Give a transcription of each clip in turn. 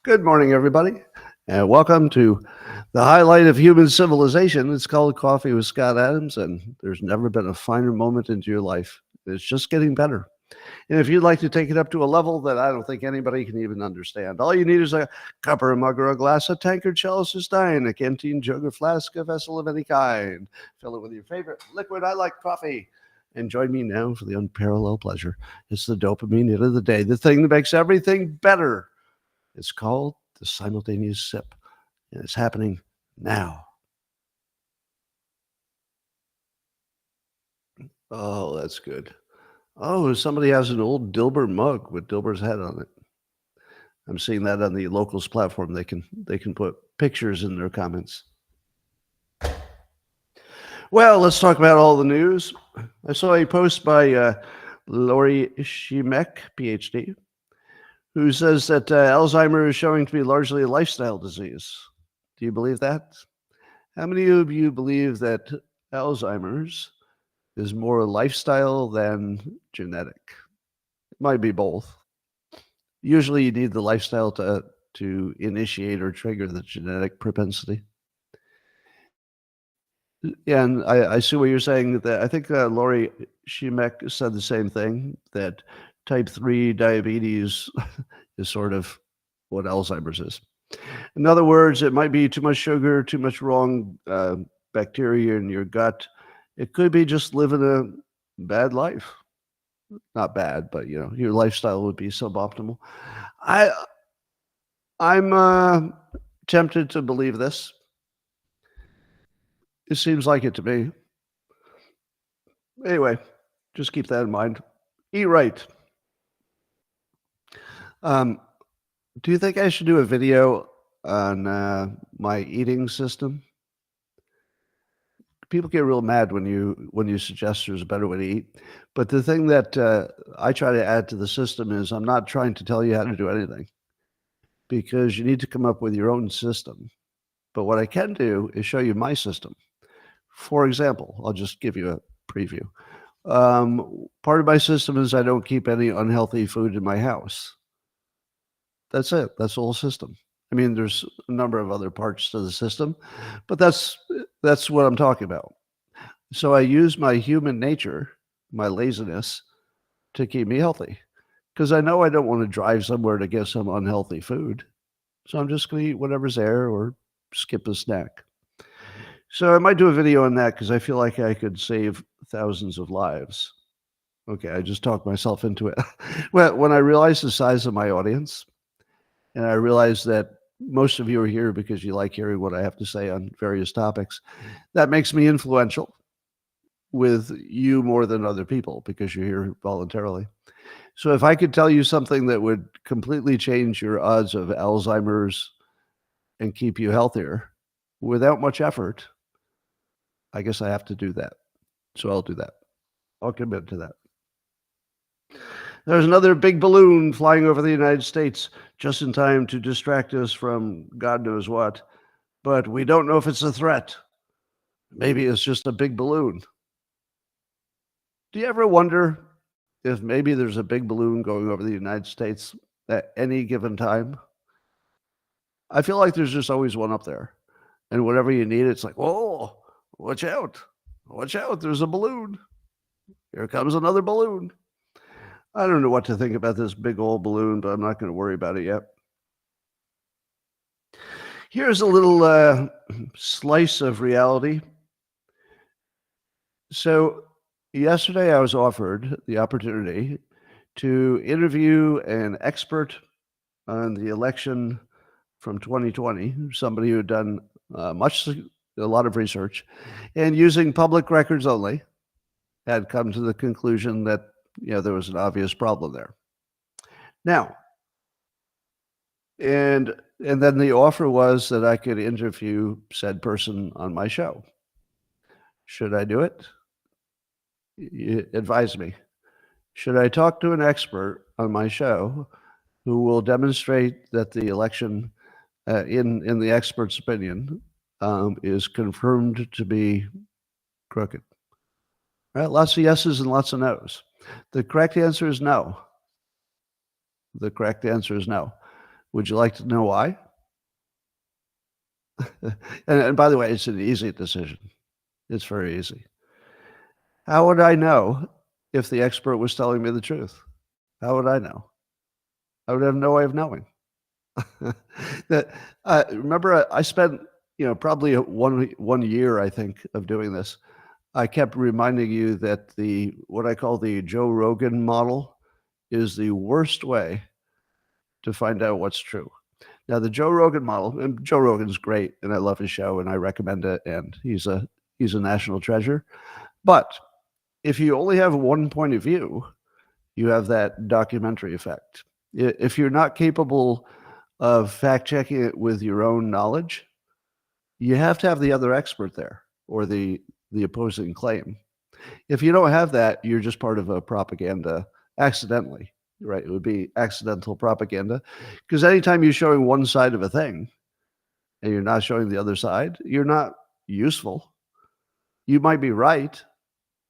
Good morning, everybody, and welcome to the highlight of human civilization. It's called Coffee with Scott Adams, and there's never been a finer moment into your life. It's just getting better. And if you'd like to take it up to a level that I don't think anybody can even understand, all you need is a cup or a mug or a glass, a tankard, chalice or stein, a canteen, jug or flask, a vessel of any kind. Fill it with your favorite liquid. I like coffee. And join me now for the unparalleled pleasure. It's the dopamine hit of the day, the thing that makes everything better. It's called the simultaneous sip, and it's happening now. Oh, that's good. Oh, somebody has an old Dilbert mug with Dilbert's head on it. I'm seeing that on the locals platform. They can put pictures in their comments. Well, let's talk about all the news. I saw a post by Lori Shimek, PhD, who says that Alzheimer's is showing to be largely a lifestyle disease. Do you believe that? How many of you believe that Alzheimer's is more lifestyle than genetic? It might be both. Usually you need the lifestyle to initiate or trigger the genetic propensity. And I see what you're saying. That I think Lori Shimek said the same thing, that type 3 diabetes is sort of what Alzheimer's is. In other words, it might be too much sugar, too much wrong bacteria in your gut. It could be just living a bad life. Not bad, but your lifestyle would be suboptimal. I'm tempted to believe this. It seems like it to me. Anyway, just keep that in mind. Eat right. Do you think I should do a video on my eating system? People get real mad when you suggest there's a better way to eat. But the thing that I try to add to the system is I'm not trying to tell you how to do anything, because you need to come up with your own system. But what I can do is show you my system. For example, I'll just give you a preview. Part of my system is I don't keep any unhealthy food in my house. That's it. That's the whole system. I mean, there's a number of other parts to the system, but that's what I'm talking about. So I use my human nature, my laziness, to keep me healthy, because I know I don't want to drive somewhere to get some unhealthy food. So I'm just going to eat whatever's there or skip a snack. So I might do a video on that because I feel like I could save thousands of lives. Okay, I just talked myself into it. Well, when I realized the size of my audience, and I realized that most of you are here because you like hearing what I have to say on various topics, that makes me influential with you more than other people because you're here voluntarily. So if I could tell you something that would completely change your odds of Alzheimer's and keep you healthier without much effort, I guess I have to do that. So I'll do that. I'll commit to that. There's another big balloon flying over the United States just in time to distract us from God knows what. But we don't know if it's a threat. Maybe it's just a big balloon. Do you ever wonder if maybe there's a big balloon going over the United States at any given time? I feel like there's just always one up there. And whenever you need it, it's like, whoa, watch out. Watch out. There's a balloon. Here comes another balloon. I don't know what to think about this big old balloon, but I'm not going to worry about it yet. Here's a little slice of reality. So yesterday I was offered the opportunity to interview an expert on the election from 2020, somebody who had done a lot of research, and using public records only, had come to the conclusion that there was an obvious problem there. Now, and then the offer was that I could interview said person on my show. Should I do it? Advise me. Should I talk to an expert on my show who will demonstrate that the election, in the expert's opinion, is confirmed to be crooked? right? Lots of yeses and lots of nos. The correct answer is no. The correct answer is no. Would you like to know why? And by the way, it's an easy decision. It's very easy. How would I know if the expert was telling me the truth? How would I know? I would have no way of knowing. That remember, I spent, probably one year, I think, of doing this. I kept reminding you that the what I call the Joe Rogan model is the worst way to find out what's true. Now, the Joe Rogan model, and Joe Rogan's great, and I love his show, and I recommend it, and he's a national treasure. But if you only have one point of view, you have that documentary effect. If you're not capable of fact checking it with your own knowledge, you have to have the other expert there or the opposing claim. If you don't have that, you're just part of a propaganda accidentally, right? It would be accidental propaganda because anytime you're showing one side of a thing and you're not showing the other side, you're not useful. You might be right.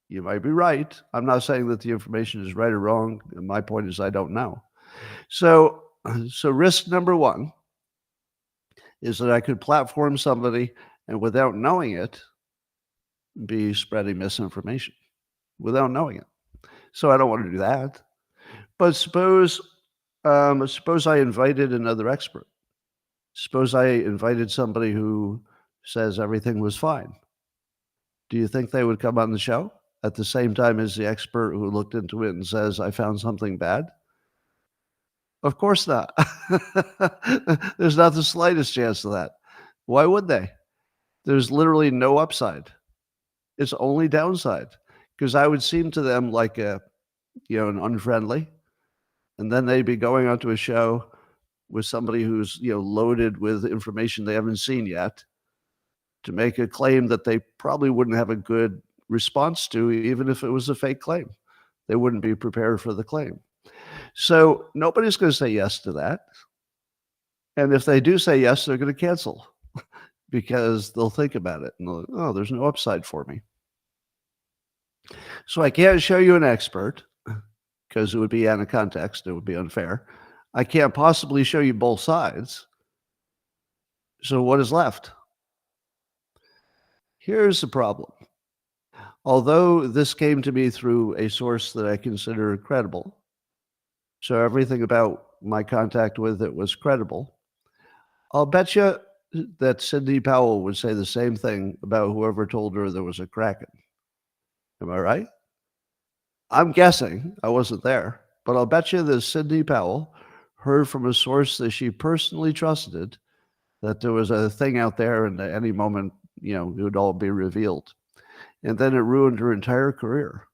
You might be right. I'm not saying that the information is right or wrong. My point is I don't know. So risk number one is that I could platform somebody and without knowing it, be spreading misinformation without knowing it. So I don't want to do that. But suppose I invited another expert. Suppose I invited somebody who says everything was fine. Do you think they would come on the show at the same time as the expert who looked into it and says, I found something bad? Of course not. There's not the slightest chance of that. Why would they? There's literally no upside. It's only downside because I would seem to them like an unfriendly, and then they'd be going onto a show with somebody who's loaded with information they haven't seen yet to make a claim that they probably wouldn't have a good response to, even if it was a fake claim. They wouldn't be prepared for the claim. So nobody's going to say yes to that. And if they do say yes, they're going to cancel because they'll think about it and oh, there's no upside for me. So I can't show you an expert because it would be out of context. It would be unfair. I can't possibly show you both sides. So what is left? Here's the problem. Although this came to me through a source that I consider credible, so everything about my contact with it was credible, I'll bet you that Sidney Powell would say the same thing about whoever told her there was a Kraken. Am I right? I'm guessing. I wasn't there. But I'll bet you that Sidney Powell heard from a source that she personally trusted that there was a thing out there and at any moment, it would all be revealed. And then it ruined her entire career.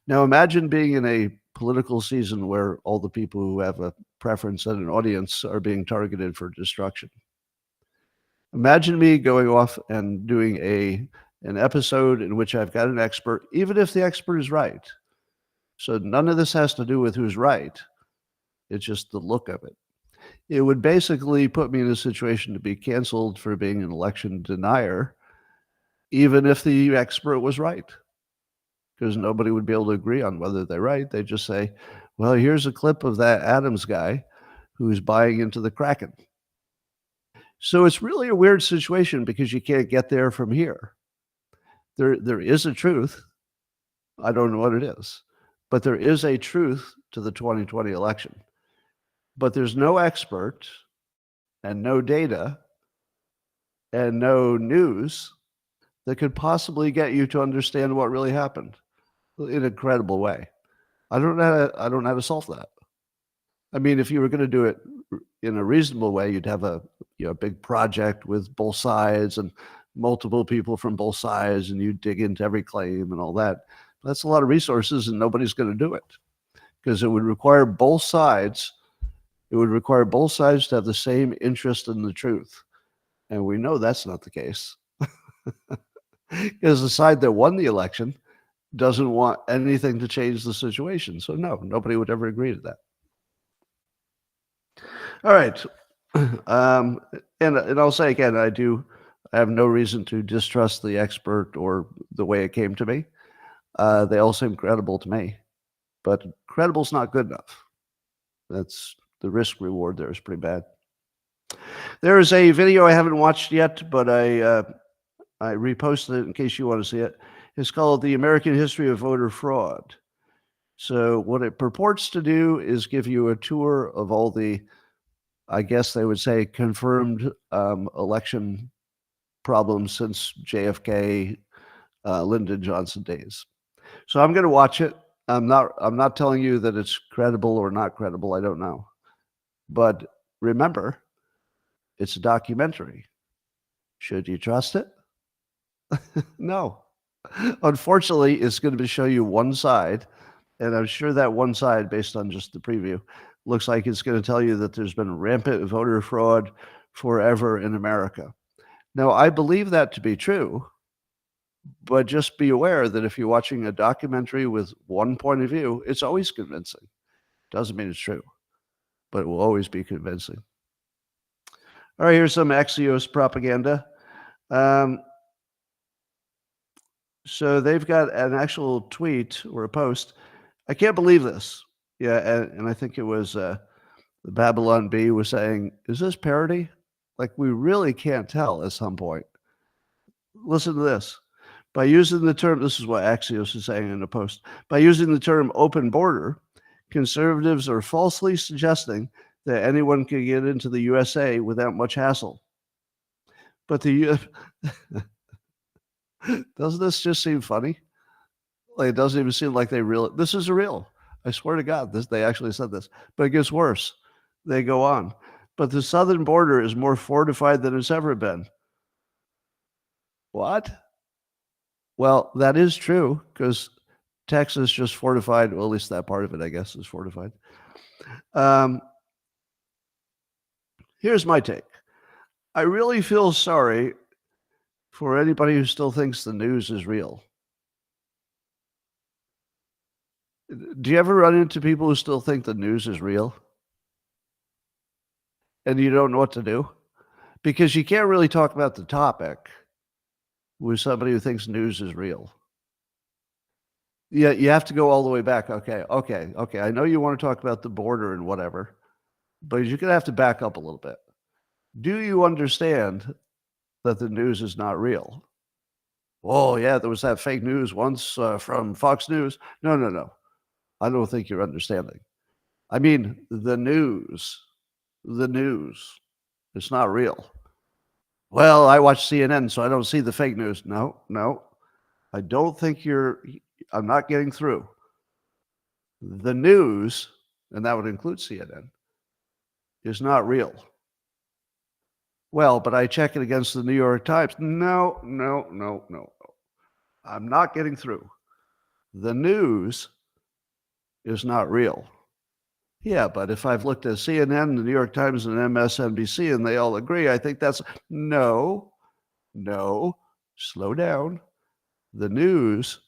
Now imagine being in a political season where all the people who have a preference and an audience are being targeted for destruction. Imagine me going off and doing an episode in which I've got an expert, even if the expert is right. So none of this has to do with who's right. It's just the look of it. It would basically put me in a situation to be canceled for being an election denier, even if the expert was right, because nobody would be able to agree on whether they're right. They just say, well, here's a clip of that Adams guy who's buying into the Kraken. So it's really a weird situation because you can't get there from here. There is a truth. I don't know what it is, but there is a truth to the 2020 election. But there's no expert and no data and no news that could possibly get you to understand what really happened in a credible way. I don't know how to solve that. I mean, if you were going to do it in a reasonable way, you'd have a big project with both sides and multiple people from both sides, and you dig into every claim and all that. That's a lot of resources, and nobody's going to do it because it would require both sides. It would require both sides to have the same interest in the truth, and we know that's not the case because the side that won the election doesn't want anything to change the situation. So no, nobody would ever agree to that. All right. And I'll say again, I have no reason to distrust the expert or the way it came to me. They all seem credible to me, but credible's not good enough. That's the risk reward there is pretty bad. There is a video I haven't watched yet, but I reposted it in case you want to see it. It's called The American History of Voter Fraud. So what it purports to do is give you a tour of all the, I guess they would say, confirmed election problems since JFK, Lyndon Johnson days. So I'm going to watch it. I'm not telling you that it's credible or not credible. I don't know. But remember, it's a documentary. Should you trust it? No. Unfortunately, it's going to show you one side. And I'm sure that one side, based on just the preview, looks like it's going to tell you that there's been rampant voter fraud forever in America. Now, I believe that to be true, but just be aware that if you're watching a documentary with one point of view, it's always convincing. Doesn't mean it's true, but it will always be convincing. All right, here's some Axios propaganda. So they've got an actual tweet or a post. I can't believe this. Yeah, and I think it was the Babylon Bee was saying, is this parody? Like, we really can't tell at some point. Listen to this. By using the term, this is what Axios is saying in the post, by using the term open border, conservatives are falsely suggesting that anyone can get into the USA without much hassle. But doesn't this just seem funny? Like, it doesn't even seem like this is real. I swear to God, they actually said this. But it gets worse. They go on. But the southern border is more fortified than it's ever been. What? Well, that is true, because Texas just fortified, well, at least that part of it, I guess, is fortified. Here's my take. I really feel sorry for anybody who still thinks the news is real. Do you ever run into people who still think the news is real? And you don't know what to do? Because you can't really talk about the topic with somebody who thinks news is real. Yeah, you have to go all the way back. Okay. I know you want to talk about the border and whatever, but you're going to have to back up a little bit. Do you understand that the news is not real? Oh, yeah, there was that fake news once from Fox News. No. I don't think you're understanding. I mean, the news. It's not real. Well, I watch CNN, so I don't see the fake news. No. I don't think I'm not getting through. The news, and that would include CNN, is not real. Well, but I check it against the New York Times. No. I'm not getting through. The news is not real. Yeah, but if I've looked at CNN, the New York Times, and MSNBC, and they all agree, I think that's no. Slow down. The news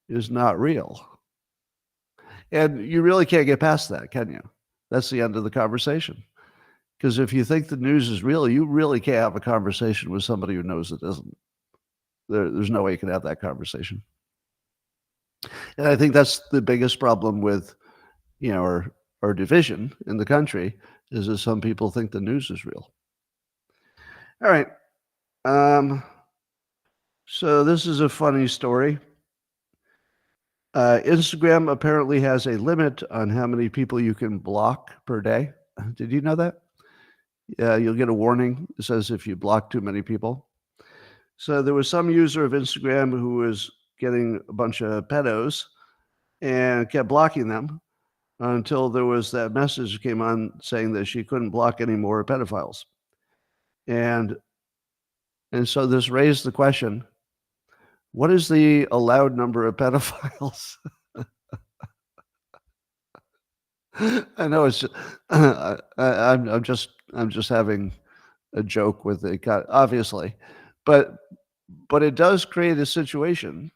is not real. And you really can't get past that, can you? That's the end of the conversation. Because if you think the news is real, you really can't have a conversation with somebody who knows it isn't. There's no way you can have that conversation. And I think that's the biggest problem with, our division in the country, is that some people think the news is real. All right. So this is a funny story. Instagram apparently has a limit on how many people you can block per day. Did you know that? Yeah, you'll get a warning. It says if you block too many people. So there was some user of Instagram who was getting a bunch of pedos and kept blocking them until there was that message that came on saying that she couldn't block any more pedophiles. And so this raised the question, what is the allowed number of pedophiles? I know it's just, I'm just having a joke with it, obviously, but it does create a situation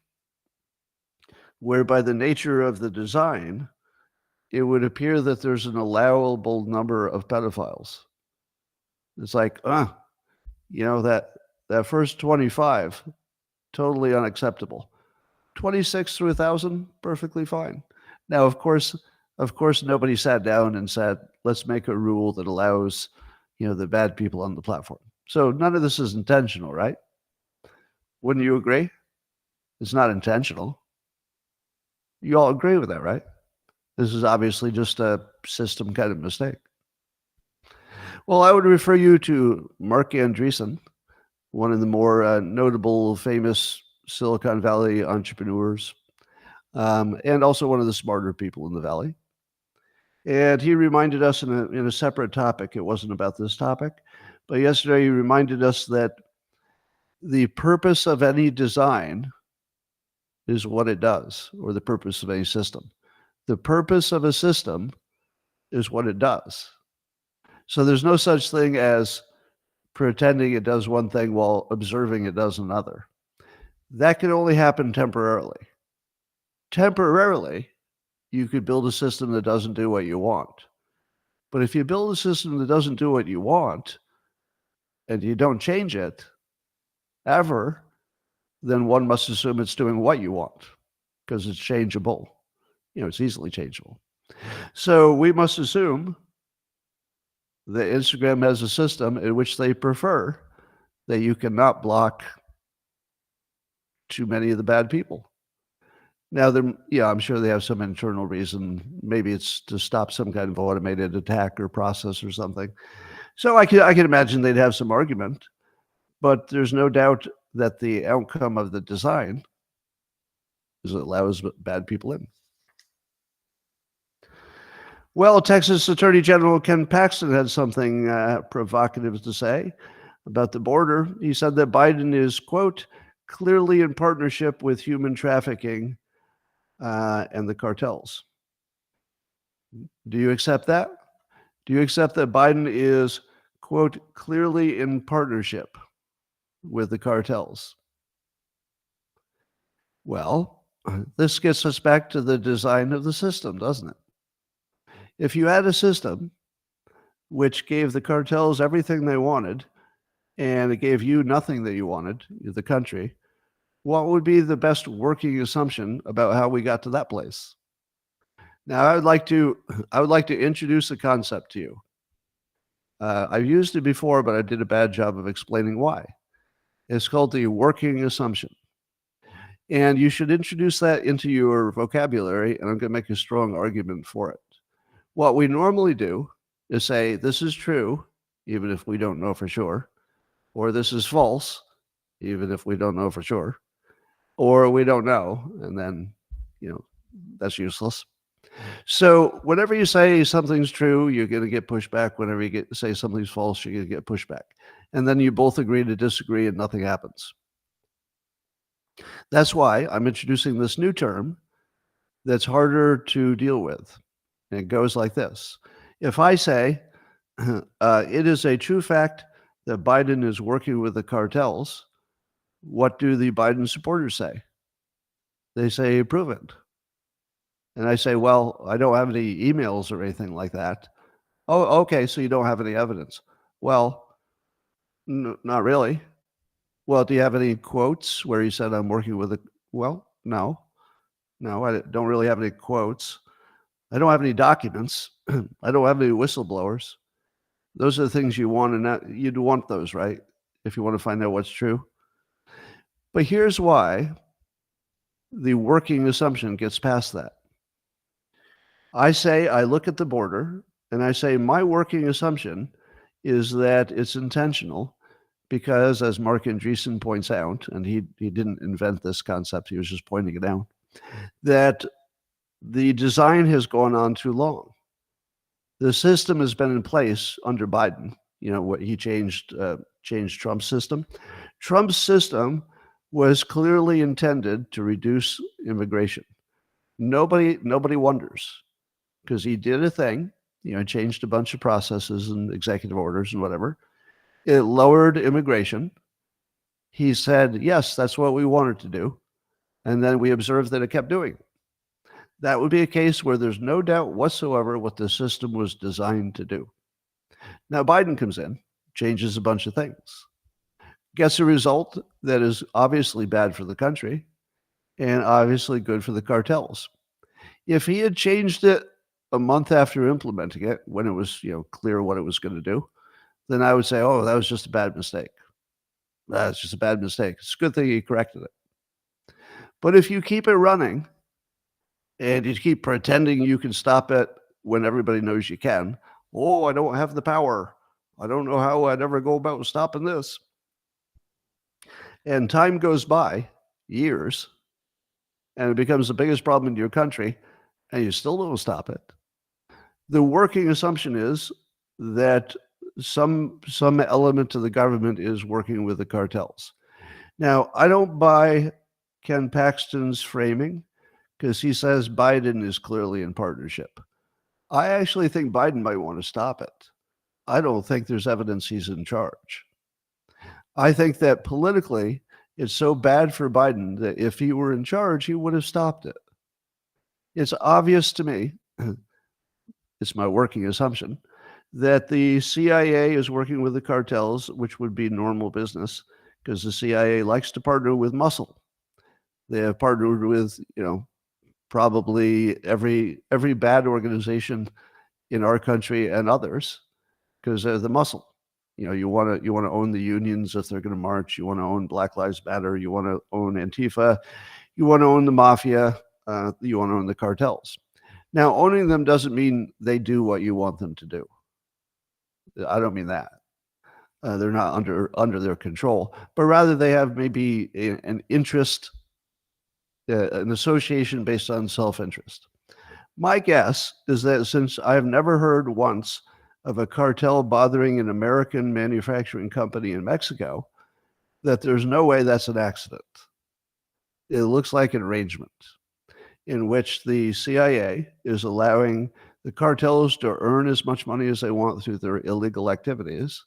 where, by the nature of the design, it would appear that there's an allowable number of pedophiles. It's like, that first 25, totally unacceptable. 26 through 1,000, perfectly fine. Now, of course, nobody sat down and said, let's make a rule that allows, the bad people on the platform. So none of this is intentional, right? Wouldn't you agree? It's not intentional. You all agree with that, right? This is obviously just a system kind of mistake. Well, I would refer you to Mark Andreessen, one of the more notable, famous Silicon Valley entrepreneurs, and also one of the smarter people in the Valley. And he reminded us in a separate topic, it wasn't about this topic, but yesterday he reminded us that the purpose of any design is what it does, or the purpose of any system. The purpose of a system is what it does. So there's no such thing as pretending it does one thing while observing it does another. That can only happen temporarily. Temporarily, you could build a system that doesn't do what you want. But if you build a system that doesn't do what you want and you don't change it ever, then one must assume it's doing what you want because it's changeable. It's easily changeable. So we must assume that Instagram has a system in which they prefer that you cannot block too many of the bad people. Now, I'm sure they have some internal reason. Maybe it's to stop some kind of automated attack or process or something. So I can imagine they'd have some argument, but there's no doubt that the outcome of the design is it allows bad people in. Well, Texas Attorney General Ken Paxton had something provocative to say about the border. He said that Biden is, quote, clearly in partnership with human trafficking and the cartels. Do you accept that? Do you accept that Biden is, quote, clearly in partnership with the cartels? Well, this gets us back to the design of the system, doesn't it? If you had a system which gave the cartels everything they wanted and it gave you nothing that you wanted, the country, what would be the best working assumption about how we got to that place? Now, I would like to introduce a concept to you. I've used it before, but I did a bad job of explaining why. It's called the working assumption. And you should introduce that into your vocabulary, and I'm going to make a strong argument for it. What we normally do is say, this is true, even if we don't know for sure, or this is false, even if we don't know for sure, or we don't know, and then, that's useless. So whenever you say something's true, you're going to get pushback. Whenever you say something's false, you're going to get pushback. And then you both agree to disagree and nothing happens. That's why I'm introducing this new term that's harder to deal with. And it goes like this. If I say, it is a true fact that Biden is working with the cartels, what do the Biden supporters say? They say, prove it. And I say, well, I don't have any emails or anything like that. Oh, okay, so you don't have any evidence. Well, not really. Well, do you have any quotes where you said I'm working with a, well, no, I don't really have any quotes. I don't have any documents. I don't have any whistleblowers. Those are the things you want, and you'd want those, right? If you want to find out what's true. But here's why the working assumption gets past that. I look at the border and I say, my working assumption is that it's intentional because, as Mark Andreessen points out, and he didn't invent this concept, he was just pointing it out, that the design has gone on too long. The system has been in place under Biden. What he changed Trump's system. Trump's system was clearly intended to reduce immigration. Nobody wonders, because he did a thing, changed a bunch of processes and executive orders and whatever. It lowered immigration. He said, yes, that's what we wanted to do. And then we observed that it kept doing it. That would be a case where there's no doubt whatsoever what the system was designed to do. Now, Biden comes in, changes a bunch of things, gets a result that is obviously bad for the country, and obviously good for the cartels. If he had changed it a month after implementing it, when it was, clear what it was gonna do, then I would say, "Oh, that was just a bad mistake. That's just a bad mistake. It's a good thing he corrected it." But if you keep it running and you keep pretending you can stop it when everybody knows you can, "Oh, I don't have the power. I don't know how I'd ever go about stopping this." And time goes by, years, and it becomes the biggest problem in your country, and you still don't stop it. The working assumption is that some element of the government is working with the cartels. Now, I don't buy Ken Paxton's framing because he says Biden is clearly in partnership. I actually think Biden might want to stop it. I don't think there's evidence he's in charge. I think that politically, it's so bad for Biden that if he were in charge, he would have stopped it. It's obvious to me, it's my working assumption, that the CIA is working with the cartels, which would be normal business because the CIA likes to partner with muscle. They have partnered with, probably every bad organization in our country and others because they're the muscle. You want to own the unions if they're going to march. You want to own Black Lives Matter. You want to own Antifa. You want to own the mafia. You want to own the cartels. Now, owning them doesn't mean they do what you want them to do. I don't mean that. They're not under their control, but rather they have maybe an interest, an association based on self-interest. My guess is that since I've never heard once of a cartel bothering an American manufacturing company in Mexico, that there's no way that's an accident. It looks like an arrangement in which the CIA is allowing the cartels to earn as much money as they want through their illegal activities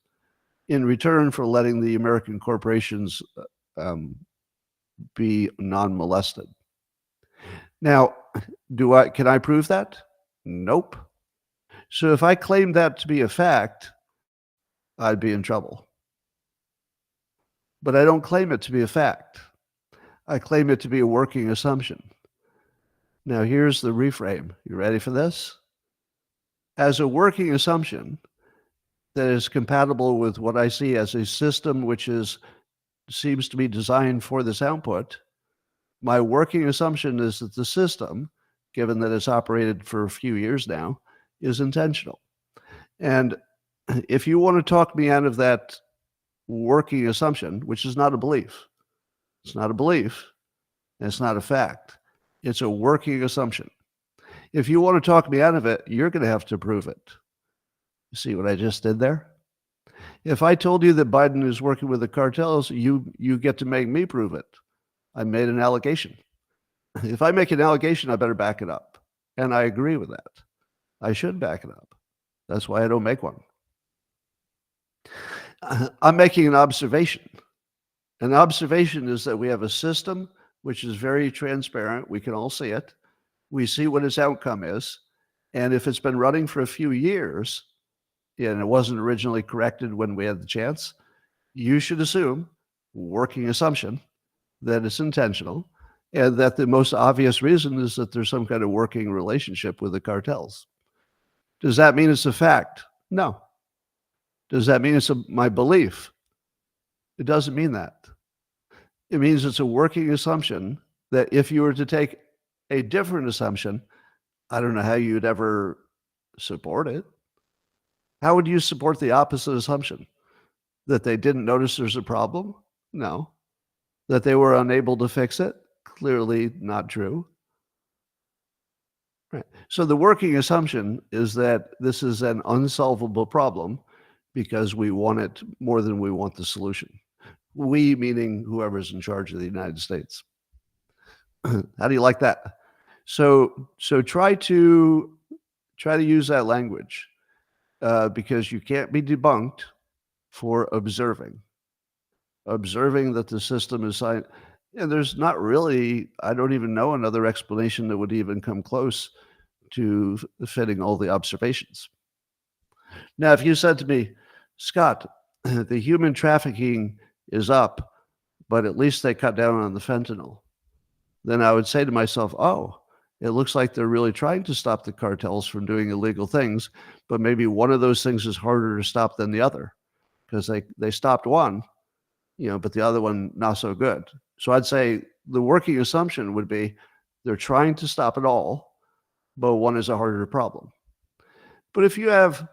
in return for letting the American corporations be non-molested. Now, can I prove that? Nope. So if I claimed that to be a fact, I'd be in trouble. But I don't claim it to be a fact. I claim it to be a working assumption. Now, here's the reframe. You ready for this? As a working assumption that is compatible with what I see as a system which seems to be designed for this output, my working assumption is that the system, given that it's operated for a few years now, is intentional. And if you want to talk me out of that working assumption, which is not a belief, it's not a belief, and it's not a fact, it's a working assumption. If you want to talk me out of it, you're going to have to prove it. You see what I just did there? If I told you that Biden is working with the cartels, you get to make me prove it. I made an allegation. If I make an allegation, I better back it up. And I agree with that. I should back it up. That's why I don't make one. I'm making an observation. An observation is that we have a system which is very transparent. We can all see it. We see what its outcome is. And if it's been running for a few years and it wasn't originally corrected when we had the chance, you should assume, working assumption, that it's intentional and that the most obvious reason is that there's some kind of working relationship with the cartels. Does that mean it's a fact? No. Does that mean it's my belief? It doesn't mean that. It means it's a working assumption that if you were to take a different assumption, I don't know how you'd ever support it. How would you support the opposite assumption? That they didn't notice there's a problem? No. That they were unable to fix it? Clearly not true. Right. So the working assumption is that this is an unsolvable problem because we want it more than we want the solution. We meaning whoever's in charge of the United States. How do you like that? So try to use that language because you can't be debunked for observing that the system is signed. And there's not really, I don't even know another explanation that would even come close to fitting all the observations. Now, if you said to me, Scott, the human trafficking is up, but at least they cut down on the fentanyl. then I would say to myself, oh, it looks like they're really trying to stop the cartels from doing illegal things, but maybe one of those things is harder to stop than the other because they stopped one, but the other one not so good. So I'd say the working assumption would be they're trying to stop it all, but one is a harder problem. But if you have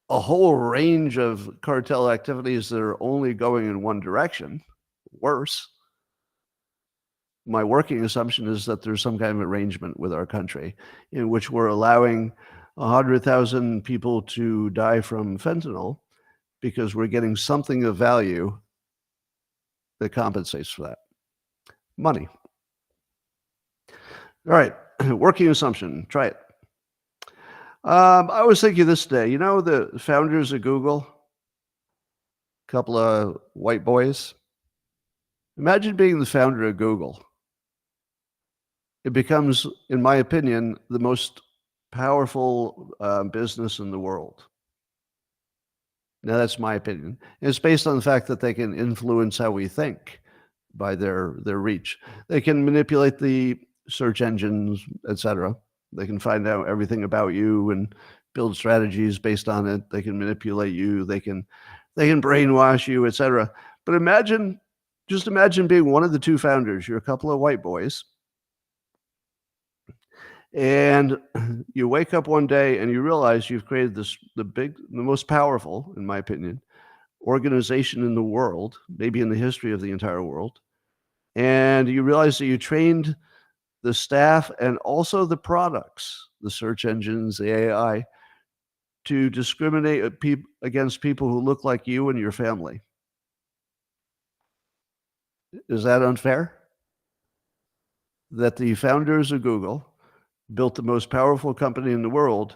a whole range of cartel activities that are only going in one direction, worse, my working assumption is that there's some kind of arrangement with our country in which we're allowing 100,000 people to die from fentanyl because we're getting something of value that compensates for that. Money. All right, working assumption, try it. I was thinking this today, the founders of Google, a couple of white boys. Imagine being the founder of Google. It becomes, in my opinion, the most powerful business in the world. Now, that's my opinion. It's based on the fact that they can influence how we think by their reach. They can manipulate the search engines, etc. They can find out everything about you and build strategies based on it. They can manipulate you. They can brainwash you, etc. But just imagine being one of the two founders. You're a couple of white boys. And you wake up one day and you realize you've created the most powerful, in my opinion, organization in the world, maybe in the history of the entire world. And you realize that you trained the staff and also the products, the search engines, the AI, to discriminate against people who look like you and your family. Is that unfair? That the founders of Google built the most powerful company in the world,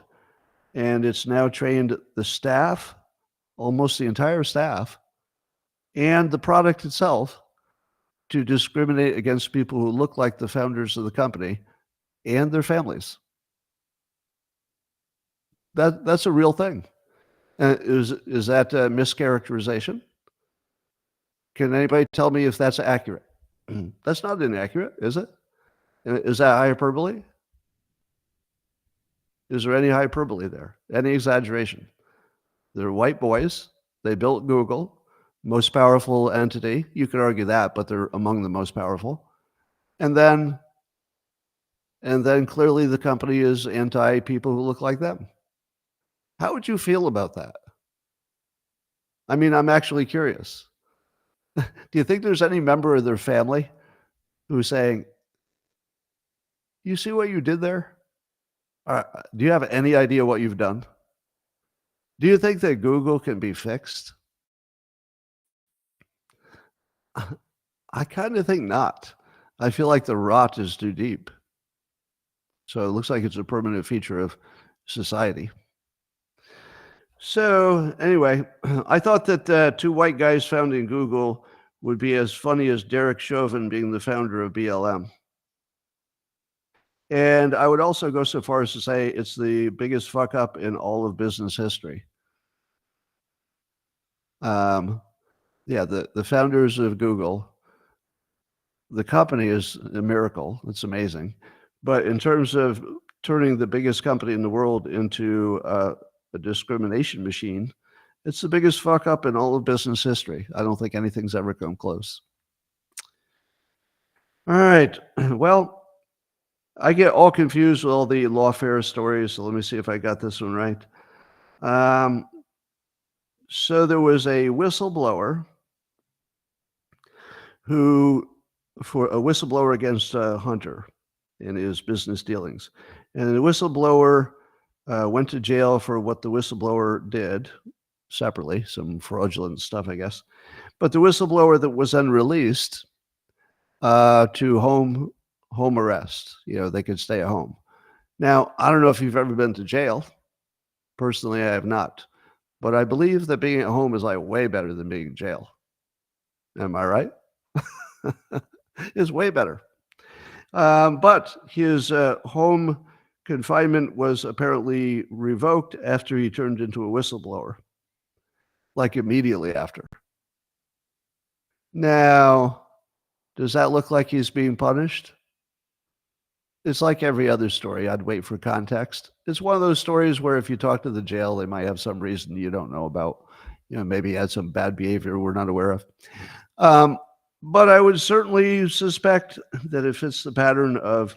and it's now trained the staff, almost the entire staff, and the product itself to discriminate against people who look like the founders of the company and their families. That's a real thing. Is that a mischaracterization? Can anybody tell me if that's accurate? That's not inaccurate, is it? Is that hyperbole? Is there any hyperbole there? Any exaggeration? They're white boys. They built Google, most powerful entity. You could argue that, but they're among the most powerful. And then clearly the company is anti people who look like them. How would you feel about that? I mean, I'm actually curious. Do you think there's any member of their family who's saying, you see what you did there? Do you have any idea what you've done? Do you think that Google can be fixed? I kind of think not. I feel like the rot is too deep. So it looks like it's a permanent feature of society. So anyway, I thought that two white guys founding Google would be as funny as Derek Chauvin being the founder of BLM. And I would also go so far as to say it's the biggest fuck up in all of business history. The founders of Google, the company is a miracle. It's amazing. But in terms of turning the biggest company in the world into a discrimination machine, it's the biggest fuck up in all of business history. I don't think anything's ever come close. All right. Well, I get all confused with all the lawfare stories, so let me see if I got this one right. So there was a whistleblower against Hunter in his business dealings. And the whistleblower went to jail for what the whistleblower did separately, some fraudulent stuff, I guess. But the whistleblower that was then released to home arrest, they could stay at home. Now, I don't know if you've ever been to jail. Personally, I have not. But I believe that being at home is like way better than being in jail. Am I right? It's way better. But his home confinement was apparently revoked after he turned into a whistleblower, like immediately after. Now, does that look like he's being punished? It's like every other story. I'd wait for context. It's one of those stories where if you talk to the jail, they might have some reason you don't know about. Maybe he had some bad behavior we're not aware of. Um, but I would certainly suspect that it fits the pattern of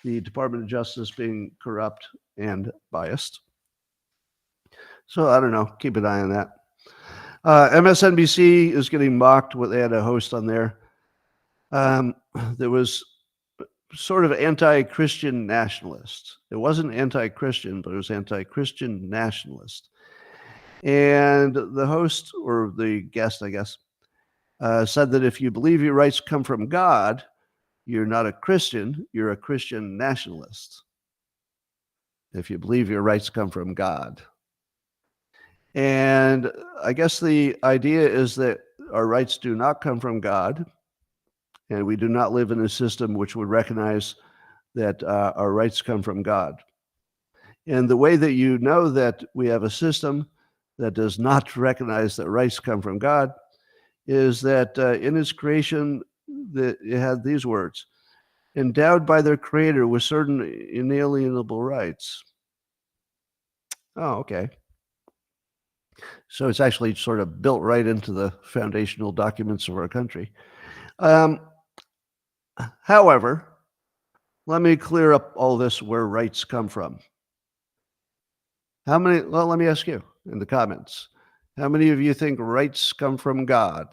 the Department of Justice being corrupt and biased. So I don't know. Keep an eye on that. MSNBC is getting mocked. They had a host on there. There was sort of anti-Christian nationalist. It wasn't anti-Christian, but it was anti-Christian nationalist. And the host, or the guest, I guess, said that if you believe your rights come from God, you're not a Christian, you're a Christian nationalist. If you believe your rights come from God. And I guess the idea is that our rights do not come from God, and we do not live in a system which would recognize that our rights come from God. And the way that you know that we have a system that does not recognize that rights come from God is that in its creation, it had these words: endowed by their creator with certain inalienable rights. Oh, okay. So it's actually sort of built right into the foundational documents of our country. However, let me clear up all this where rights come from. Well, let me ask you in the comments. How many of you think rights come from God?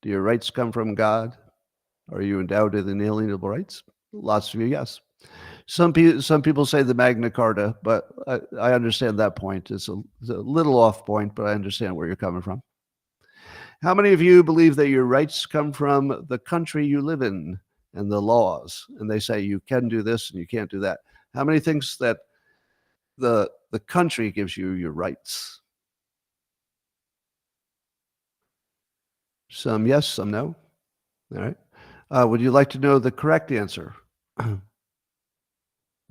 Do your rights come from God? Are you endowed with inalienable rights? Lots of you, yes. Some people say the Magna Carta, but I understand that point. It's a little off point, but I understand where you're coming from. How many of you believe that your rights come from the country you live in and the laws? And they say you can do this and you can't do that. How many thinks that the country gives you your rights? Some yes, some no. All right. Would you like to know the correct answer?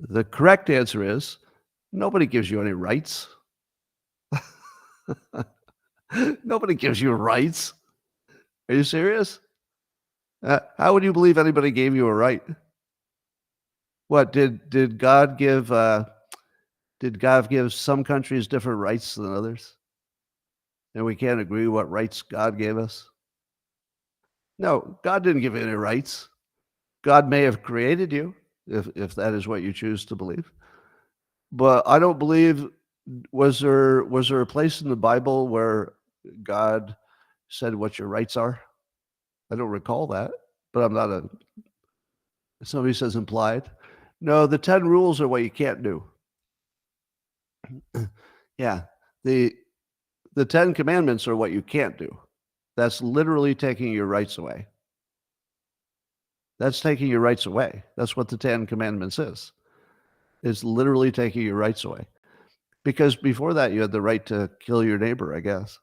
The correct answer is nobody gives you any rights. Nobody gives you rights. Are you serious? How would you believe anybody gave you a right? What did God give? Did God give some countries different rights than others? And we can't agree what rights God gave us? No, God didn't give you any rights. God may have created you, if that is what you choose to believe. But I don't believe, was there a place in the Bible where God said what your rights are? I don't recall that, but I'm not a, somebody says implied. No, the 10 rules are what you can't do. Yeah, the 10 commandments are what you can't do. That's literally taking your rights away. That's taking your rights away. That's what the 10 commandments is. It's literally taking your rights away. Because before that, you had the right to kill your neighbor, I guess.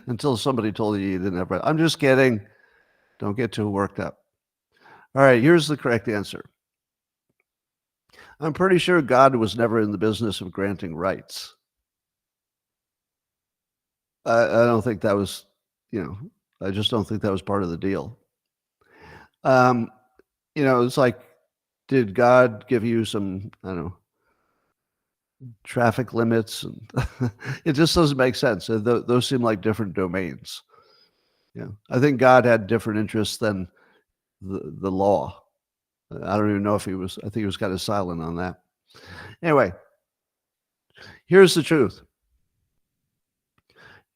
Until somebody told you didn't have right. I'm just kidding. Don't get too worked up. All right, here's the correct answer. I'm pretty sure God was never in the business of granting rights. I don't think that was, I just don't think that was part of the deal. It's like, did God give you some, I don't know, traffic limits? And it just doesn't make sense. Those seem like different domains. I think God had different interests than the law. I don't even know if I think he was kind of silent on that. Anyway, here's the truth.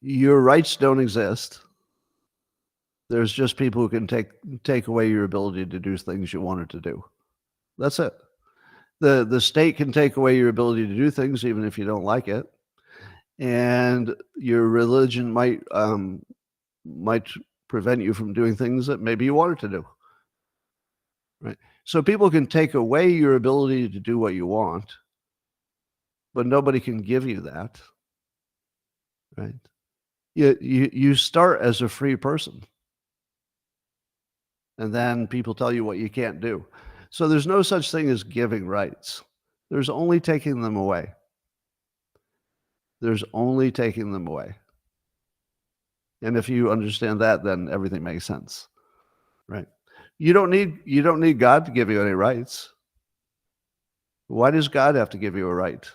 Your rights don't exist. There's just people who can take away your ability to do things you wanted to do. That's it. The state can take away your ability to do things even if you don't like it. And your religion might prevent you from doing things that maybe you wanted to do. Right? So people can take away your ability to do what you want, but nobody can give you that. Right? You start as a free person. And then people tell you what you can't do. So there's no such thing as giving rights. There's only taking them away. There's only taking them away. And if you understand that, then everything makes sense, right? You don't need God to give you any rights. Why does God have to give you a right?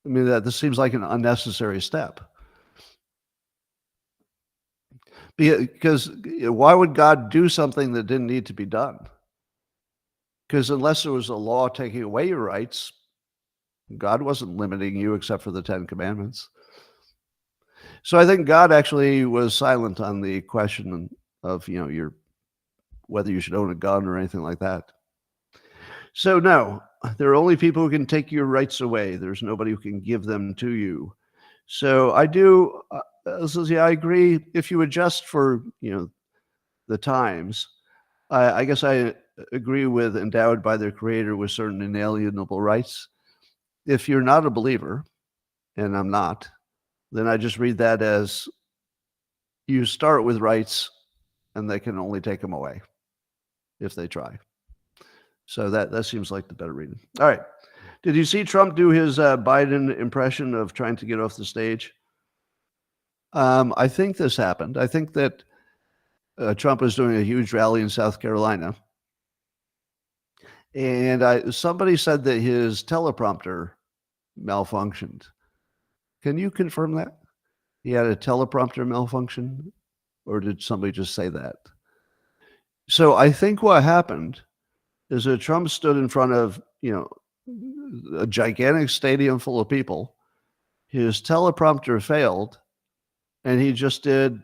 I mean, that this seems like an unnecessary step. Because why would God do something that didn't need to be done? Because unless there was a law taking away your rights, God wasn't limiting you except for the Ten Commandments. So I think God actually was silent on the question of, your whether you should own a gun or anything like that. So no, there are only people who can take your rights away. There's nobody who can give them to you. So I do, I agree. If you adjust for, the times, I guess I agree with endowed by their creator with certain inalienable rights. If you're not a believer, and I'm not, then I just read that as you start with rights and they can only take them away if they try. So that seems like the better reading. All right. Did you see Trump do his Biden impression of trying to get off the stage? I think this happened. I think that Trump was doing a huge rally in South Carolina. And somebody said that his teleprompter malfunctioned. Can you confirm that? He had a teleprompter malfunction? Or did somebody just say that? So I think what happened is that Trump stood in front of, a gigantic stadium full of people. His teleprompter failed, and he just did,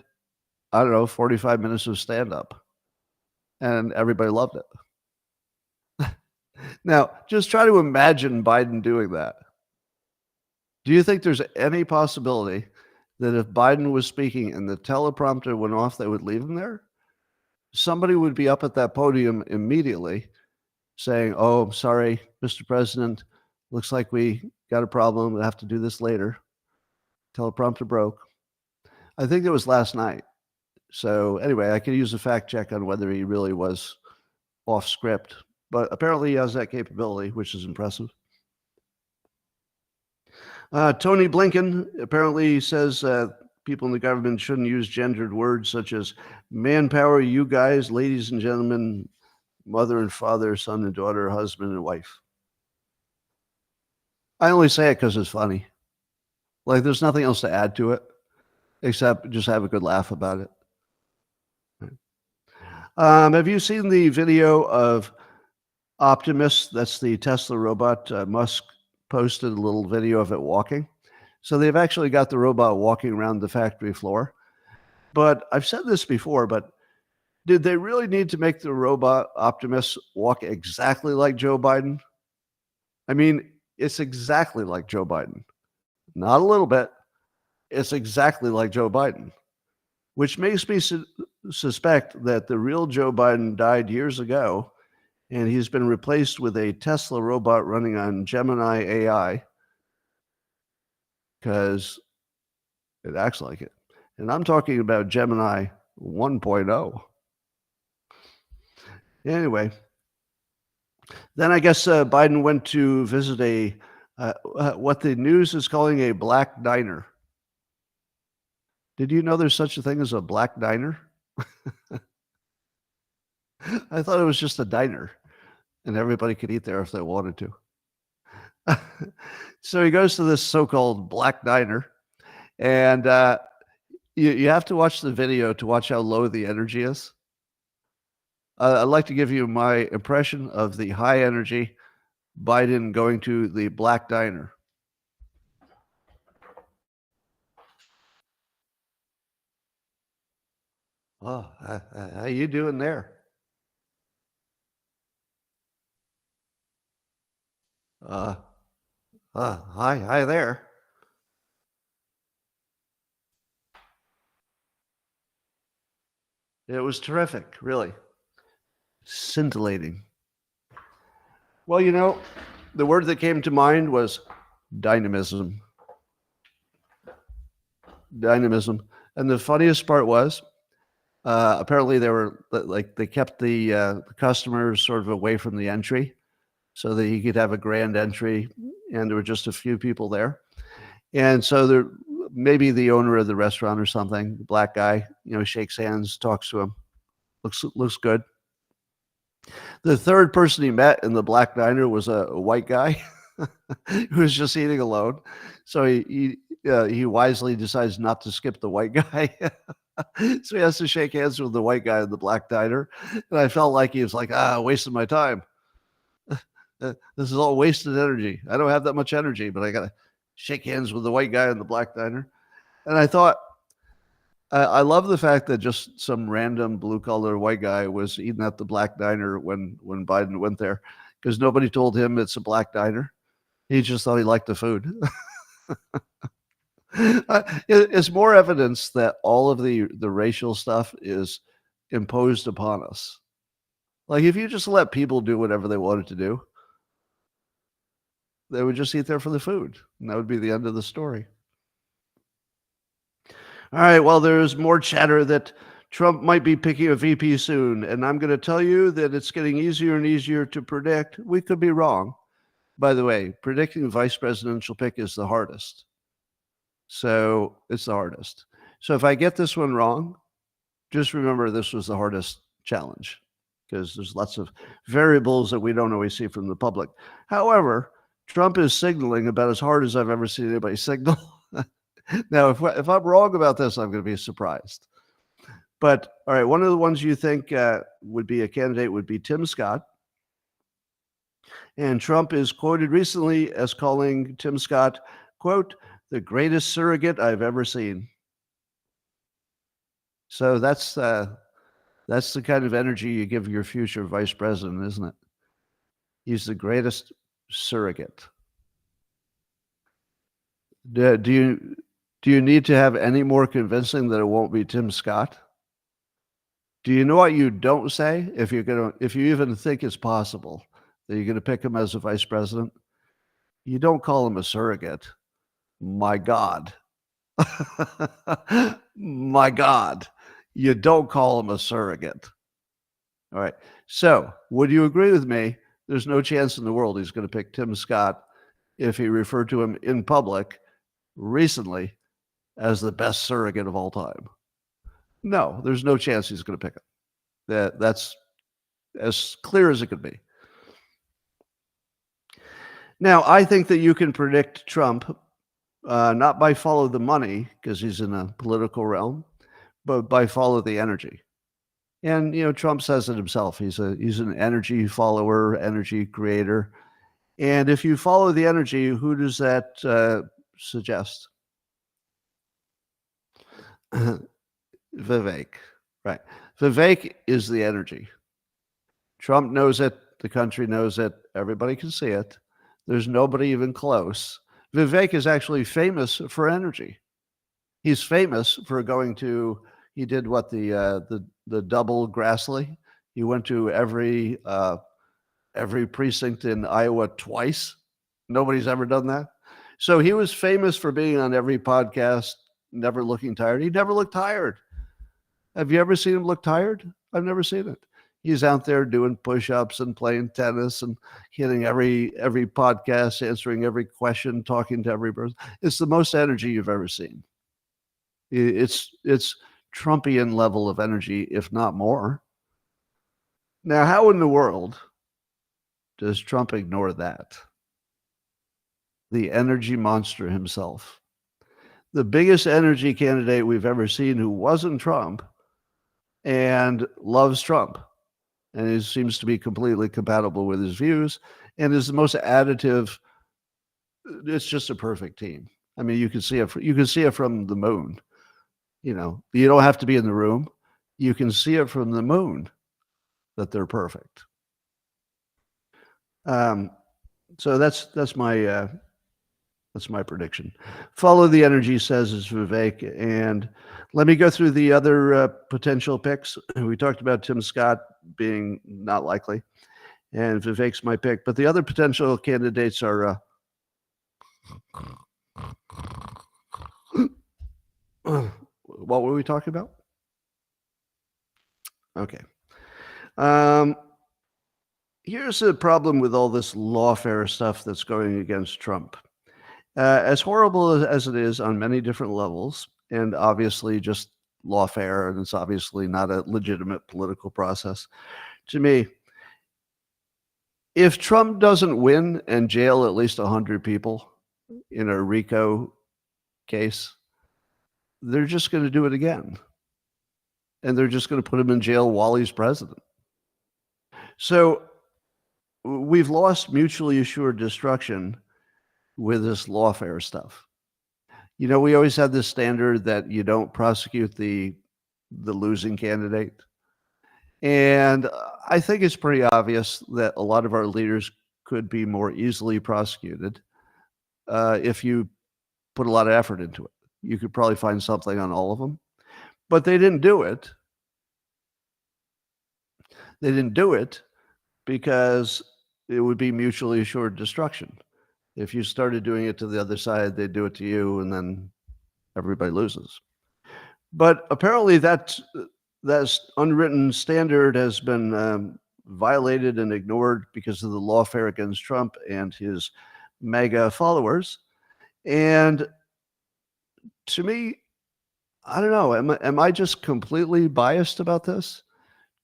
45 minutes of stand-up. And everybody loved it. Now, just try to imagine Biden doing that. Do you think there's any possibility that if Biden was speaking and the teleprompter went off, they would leave him there? Somebody would be up at that podium immediately saying, "Oh, sorry, Mr. President, looks like we got a problem. We'll have to do this later. Teleprompter broke." I think it was last night. So anyway, I could use a fact check on whether he really was off script, but apparently he has that capability, which is impressive. Tony Blinken apparently says people in the government shouldn't use gendered words such as manpower, you guys, ladies and gentlemen, mother and father, son and daughter, husband and wife. I only say it because it's funny. Like there's nothing else to add to it except just have a good laugh about it. Have you seen the video of Optimus? That's the Tesla robot. Musk posted a little video of it walking. So they've actually got the robot walking around the factory floor. But I've said this before, but did they really need to make the robot Optimus walk exactly like Joe Biden? I mean, it's exactly like Joe Biden. Not a little bit. It's exactly like Joe Biden, which makes me suspect that the real Joe Biden died years ago, and he's been replaced with a Tesla robot running on Gemini AI because it acts like it. And I'm talking about Gemini 1.0. Anyway, then I guess Biden went to visit what the news is calling a black diner. Did you know there's such a thing as a black diner? I thought it was just a diner and everybody could eat there if they wanted to. So he goes to this so-called black diner, and you have to watch the video to watch how low the energy is. I'd like to give you my impression of the high energy Biden going to the black diner. Oh, how you doing there? Uh, hi there. It was terrific, really. Scintillating. Well, the word that came to mind was dynamism. Dynamism. And the funniest part was, apparently they kept the customers sort of away from the entry so that he could have a grand entry, and there were just a few people there. And so maybe the owner of the restaurant or something, the black guy, shakes hands, talks to him. Looks good. The third person he met in the black diner was a white guy who was just eating alone. So he wisely decides not to skip the white guy. So he has to shake hands with the white guy in the black diner. And I felt like he was like, wasting my time. This is all wasted energy. I don't have that much energy, but I got to shake hands with the white guy in the black diner. And I thought, I love the fact that just some random blue collar white guy was eating at the black diner when Biden went there, because nobody told him it's a black diner. He just thought he liked the food. It's more evidence that all of the racial stuff is imposed upon us. Like, if you just let people do whatever they wanted to do, they would just eat there for the food, and that would be the end of the story. All right, well, there's more chatter that Trump might be picking a VP soon, and I'm going to tell you that it's getting easier and easier to predict. We could be wrong. By the way, predicting the vice presidential pick is the hardest. So it's the hardest. So if I get this one wrong, just remember this was the hardest challenge, because there's lots of variables that we don't always see from the public. However, Trump is signaling about as hard as I've ever seen anybody signal. Now, if I'm wrong about this, I'm going to be surprised. But all right, one of the ones you think would be a candidate would be Tim Scott. And Trump is quoted recently as calling Tim Scott, quote, the greatest surrogate I've ever seen. So that's the kind of energy you give your future vice president, isn't it? He's the greatest surrogate. Do you need to have any more convincing that it won't be Tim Scott? Do you know what you don't say if you even think it's possible that you're going to pick him as a vice president? You don't call him a surrogate. My God. My God. You don't call him a surrogate. All right. So, would you agree with me? There's no chance in the world he's going to pick Tim Scott if he referred to him in public recently as the best surrogate of all time. No, there's no chance he's going to pick him. That's as clear as it could be. Now, I think that you can predict Trump not by follow the money, because he's in a political realm, but by follow the energy. And Trump says it himself. He's an energy follower, energy creator. And if you follow the energy, who does that suggest? Vivek, right? Vivek is the energy. Trump knows it. The country knows it. Everybody can see it. There's nobody even close. Vivek is actually famous for energy. He's famous for going to. He did what the double Grassley. He went to every precinct in Iowa twice. Nobody's ever done that. So he was famous for being on every podcast, never looking tired. He never looked tired. Have you ever seen him look tired? I've never seen it. He's out there doing push-ups and playing tennis and hitting every podcast, answering every question, talking to every person. It's the most energy you've ever seen. It's Trumpian level of energy, if not more. Now, how in the world does Trump ignore that? The energy monster himself. The biggest energy candidate we've ever seen who wasn't Trump and loves Trump. And he seems to be completely compatible with his views and is the most additive. It's just a perfect team. I mean, you can see it from the moon. You don't have to be in the room. You can see it from the moon that they're perfect. So that's my prediction. Follow the energy, says is Vivek. And let me go through the other potential picks. We talked about Tim Scott being not likely, and Vivek's my pick. But the other potential candidates are what were we talking about? Okay. Here's the problem with all this lawfare stuff that's going against Trump. As horrible as it is on many different levels, and obviously just lawfare, and it's obviously not a legitimate political process. To me, if Trump doesn't win and jail at least 100 people in a RICO case, they're just going to do it again. And they're just going to put him in jail while he's president. So we've lost mutually assured destruction with this lawfare stuff. You know, we always had this standard that you don't prosecute the losing candidate. And I think it's pretty obvious that a lot of our leaders could be more easily prosecuted if you put a lot of effort into it. You could probably find something on all of them. But they didn't do it. They didn't do it because it would be mutually assured destruction. If you started doing it to the other side, they'd do it to you, and then everybody loses. But apparently that unwritten standard has been violated and ignored because of the lawfare against Trump and his MAGA followers. And to me, I don't know, am I just completely biased about this?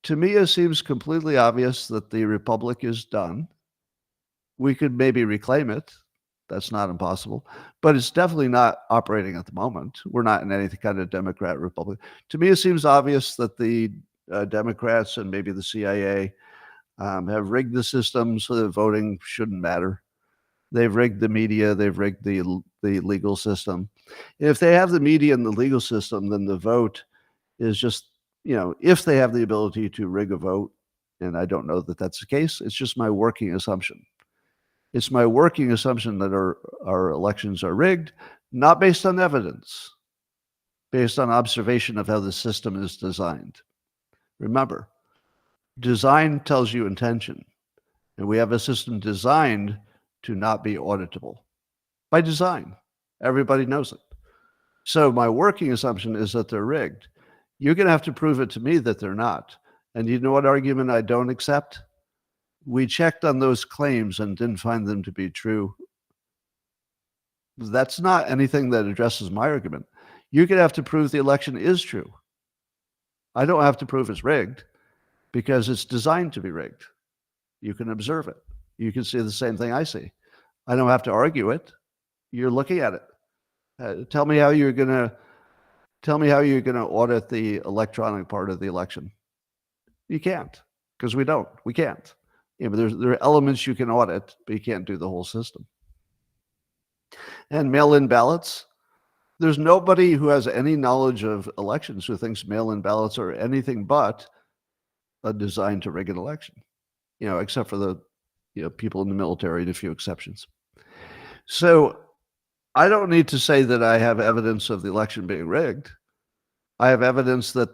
To me, it seems completely obvious that the republic is done. We could maybe reclaim it. That's not impossible, but it's definitely not operating at the moment. We're not in any kind of Democrat republic. To me, it seems obvious that the Democrats and maybe the CIA have rigged the system so that voting shouldn't matter. They've rigged the media. They've rigged the legal system. If they have the media and the legal system, then the vote is just, you know, if they have the ability to rig a vote, and I don't know that that's the case, it's just my working assumption. It's my working assumption that our elections are rigged, not based on evidence, based on observation of how the system is designed. Remember, design tells you intention, and we have a system designed to not be auditable by design. Everybody knows it. So my working assumption is that they're rigged. You're going to have to prove it to me that they're not. And you know what argument I don't accept? We checked on those claims and didn't find them to be true. That's not anything that addresses my argument. You're going to have to prove the election is true. I don't have to prove it's rigged because it's designed to be rigged. You can observe it. You can see the same thing I see. I don't have to argue it. You're looking at it. Tell me how you're going to audit the electronic part of the election. You can't, because we don't. We can't. Yeah, but there are elements you can audit, but you can't do the whole system. And mail-in ballots, there's nobody who has any knowledge of elections who thinks mail-in ballots are anything but a design to rig an election, you know, except for the people in the military and a few exceptions. So I don't need to say that I have evidence of the election being rigged. I have evidence that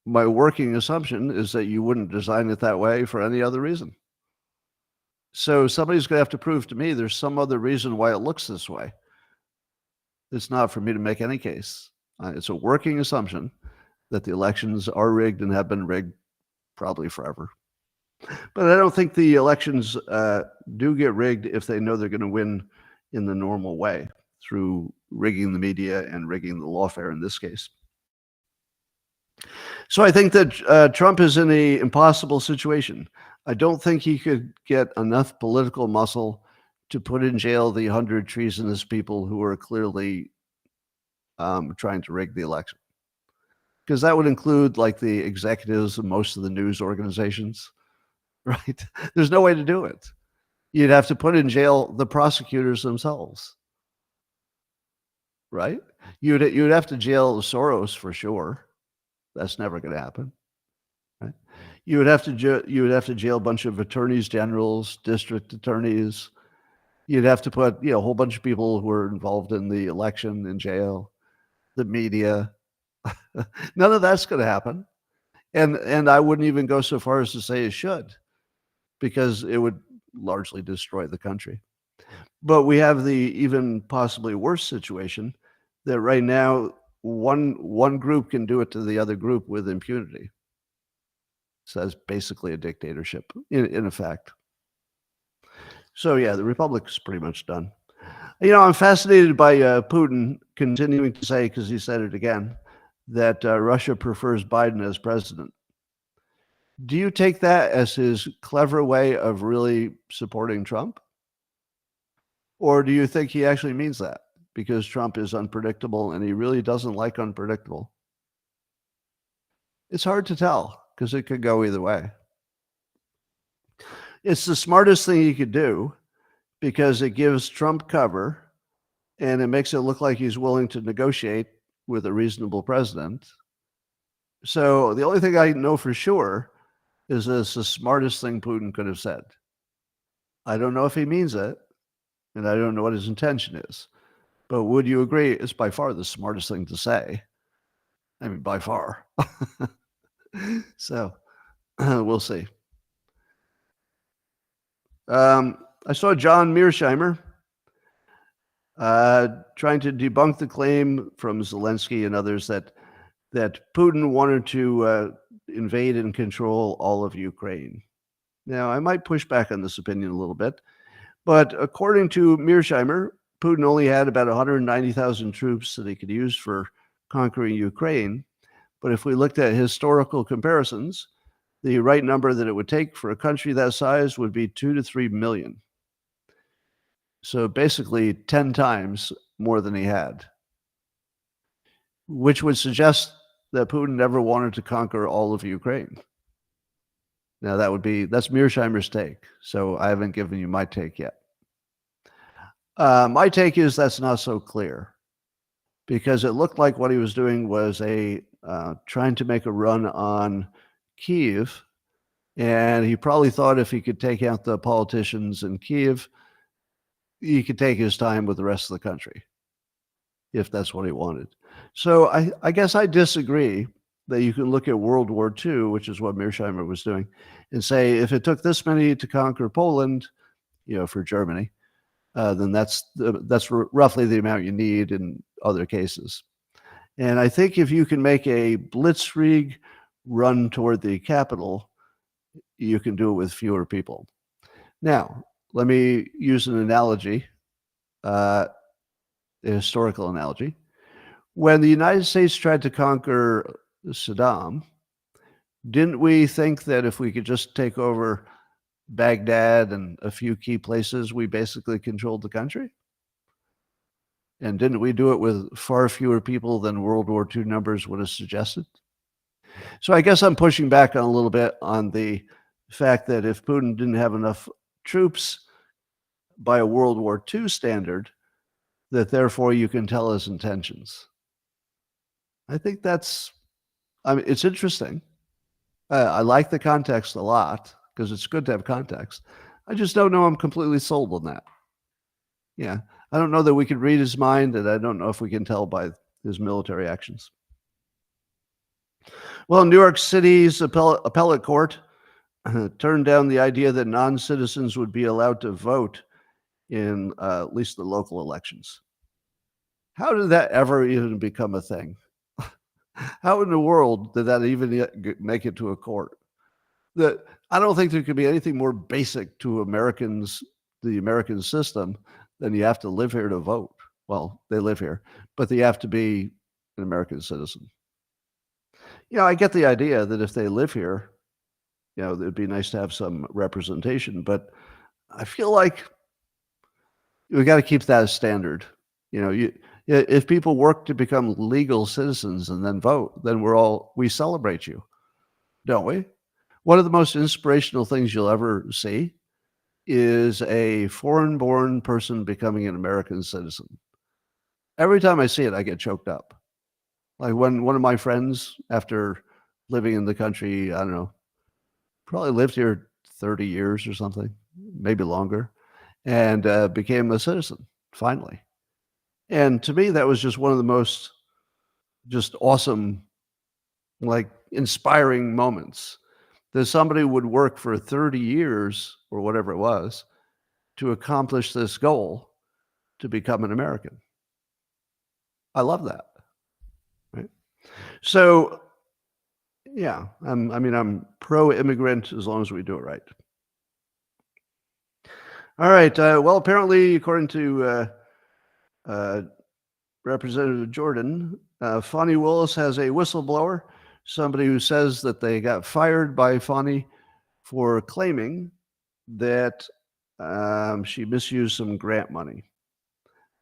my working assumption is that you wouldn't design it that way for any other reason. So somebody's going to have to prove to me there's some other reason why it looks this way. It's not for me to make any case. It's a working assumption that the elections are rigged and have been rigged probably forever. But I don't think the elections do get rigged if they know they're going to win in the normal way through rigging the media and rigging the lawfare in this case. So I think that Trump is in an impossible situation. I don't think he could get enough political muscle to put in jail the 100 treasonous people who are clearly trying to rig the election. Because that would include like the executives of most of the news organizations, right? There's no way to do it. You'd have to put in jail the prosecutors themselves, right? You'd have to jail Soros for sure. That's never going to happen, right? You would have to jail a bunch of attorneys generals, district attorneys. You'd have to put a whole bunch of people who were involved in the election in jail, the media. None of that's going to happen, and I wouldn't even go so far as to say it should, because it would largely destroy the country. But we have the even possibly worse situation that right now one group can do it to the other group with impunity. So that's basically a dictatorship in effect. So yeah, the republic is pretty much done. I'm fascinated by Putin continuing to say, because he said it again, that Russia prefers Biden as president. Do you take that as his clever way of really supporting Trump? Or do you think he actually means that because Trump is unpredictable and he really doesn't like unpredictable? It's hard to tell because it could go either way. It's the smartest thing he could do because it gives Trump cover and it makes it look like he's willing to negotiate with a reasonable president. So the only thing I know for sure is that it's the smartest thing Putin could have said. I don't know if he means it, and I don't know what his intention is. But would you agree it's by far the smartest thing to say? I mean, by far. So we'll see. I saw John Mearsheimer trying to debunk the claim from Zelensky and others that Putin wanted to invade and control all of Ukraine. Now, I might push back on this opinion a little bit, but according to Mearsheimer, Putin only had about 190,000 troops that he could use for conquering Ukraine. But if we looked at historical comparisons, the right number that it would take for a country that size would be 2 to 3 million. So basically 10 times more than he had, which would suggest that Putin never wanted to conquer all of Ukraine. Now that's Mearsheimer's take. So I haven't given you my take yet. My take is that's not so clear because it looked like what he was doing was trying to make a run on Kyiv. And he probably thought if he could take out the politicians in Kyiv, he could take his time with the rest of the country, if that's what he wanted. So I guess I disagree that you can look at World War II, which is what Mearsheimer was doing, and say if it took this many to conquer Poland, for Germany, then that's roughly the amount you need in other cases. And I think if you can make a blitzkrieg run toward the capital, you can do it with fewer people. Now, let me use an analogy, a historical analogy. When the United States tried to conquer Saddam, didn't we think that if we could just take over Baghdad and a few key places, we basically controlled the country? And didn't we do it with far fewer people than World War II numbers would have suggested? So I guess I'm pushing back on a little bit on the fact that if Putin didn't have enough troops by a World War II standard, that therefore you can tell his intentions. I think it's interesting. I like the context a lot because it's good to have context. I just don't know I'm completely sold on that. Yeah, I don't know that we could read his mind, and I don't know if we can tell by his military actions. Well, New York City's appellate court turned down the idea that non-citizens would be allowed to vote in at least the local elections. How did that ever even become a thing? How in the world did that even make it to a court? I don't think there could be anything more basic to Americans, the American system, than you have to live here to vote. Well, they live here, but they have to be an American citizen. I get the idea that if they live here, it'd be nice to have some representation, but I feel like we got to keep that as standard. If people work to become legal citizens and then vote, then we celebrate you, don't we? One of the most inspirational things you'll ever see is a foreign-born person becoming an American citizen. Every time I see it, I get choked up. Like when one of my friends, after living in the country, I don't know, probably lived here 30 years or something, maybe longer, and became a citizen, finally. And to me, that was just one of the most just awesome, like inspiring moments that somebody would work for 30 years or whatever it was to accomplish this goal to become an American. I love that. Right? So, yeah, I'm pro-immigrant as long as we do it right. All right. Well, apparently, according to Representative Jordan, Fonnie Willis has a whistleblower, somebody who says that they got fired by Fonnie for claiming that she misused some grant money.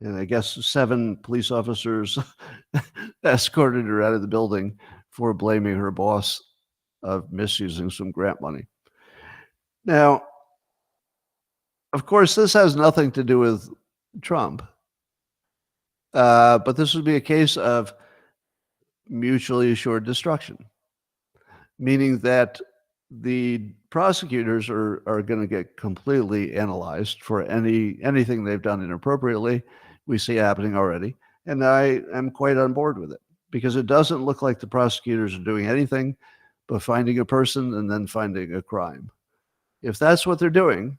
And I guess 7 police officers escorted her out of the building for blaming her boss of misusing some grant money. Now, of course, this has nothing to do with Trump, but this would be a case of mutually assured destruction, meaning that the prosecutors are going to get completely analyzed for anything they've done inappropriately. We see happening already, and I am quite on board with it because it doesn't look like the prosecutors are doing anything but finding a person and then finding a crime. If that's what they're doing,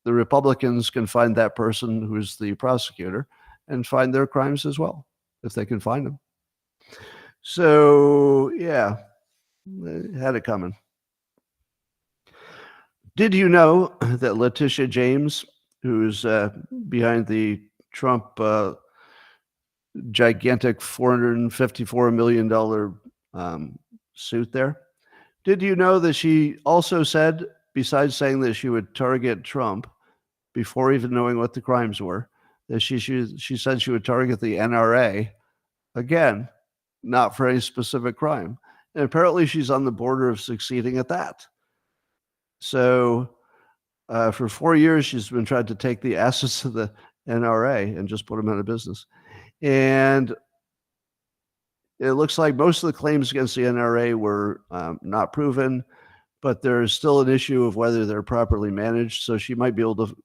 the Republicans can find that person who's the prosecutor and find their crimes as well, if they can find them. So, yeah, they had it coming. Did you know that Letitia James, who's behind the Trump gigantic $454 million suit there, did you know that she also said, besides saying that she would target Trump before even knowing what the crimes were, that she said she would target the NRA, again, not for any specific crime. And apparently she's on the border of succeeding at that. So for 4 years, she's been trying to take the assets of the NRA and just put them out of business. And it looks like most of the claims against the NRA were not proven, but there's still an issue of whether they're properly managed. So she might be able to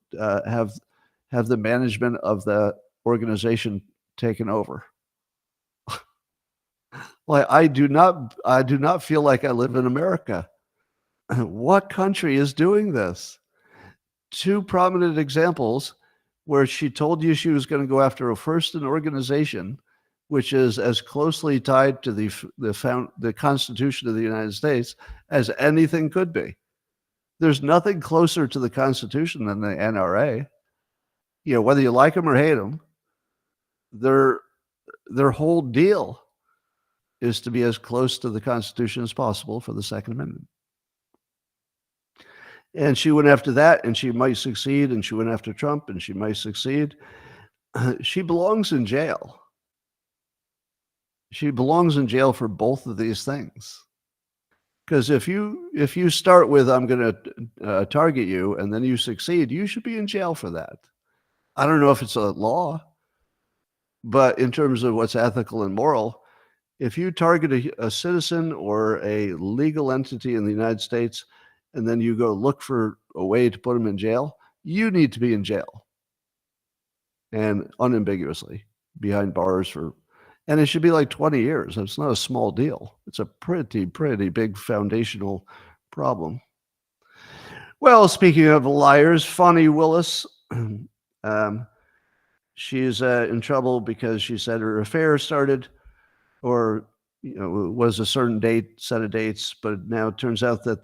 have the management of the organization taken over. Like I do not feel like I live in America. What country is doing this? 2 prominent examples where she told you she was going to go after an organization which is as closely tied to the Constitution of the United States as anything could be. There's nothing closer to the Constitution than the NRA. You know, whether you like them or hate them, their whole deal is to be as close to the Constitution as possible for the Second Amendment. And she went after that, and she might succeed, and she went after Trump, and she might succeed. She belongs in jail. She belongs in jail for both of these things. Because if you start with, I'm going to target you, and then you succeed, you should be in jail for that. I don't know if it's a law, but in terms of what's ethical and moral, if you target a citizen or a legal entity in the United States, and then you go look for a way to put them in jail, you need to be in jail. And unambiguously behind bars and it should be like 20 years. It's not a small deal. It's a pretty big foundational problem. Well, speaking of liars, Fonnie Willis, she's in trouble because she said her affair started or was a certain set of dates, but now it turns out that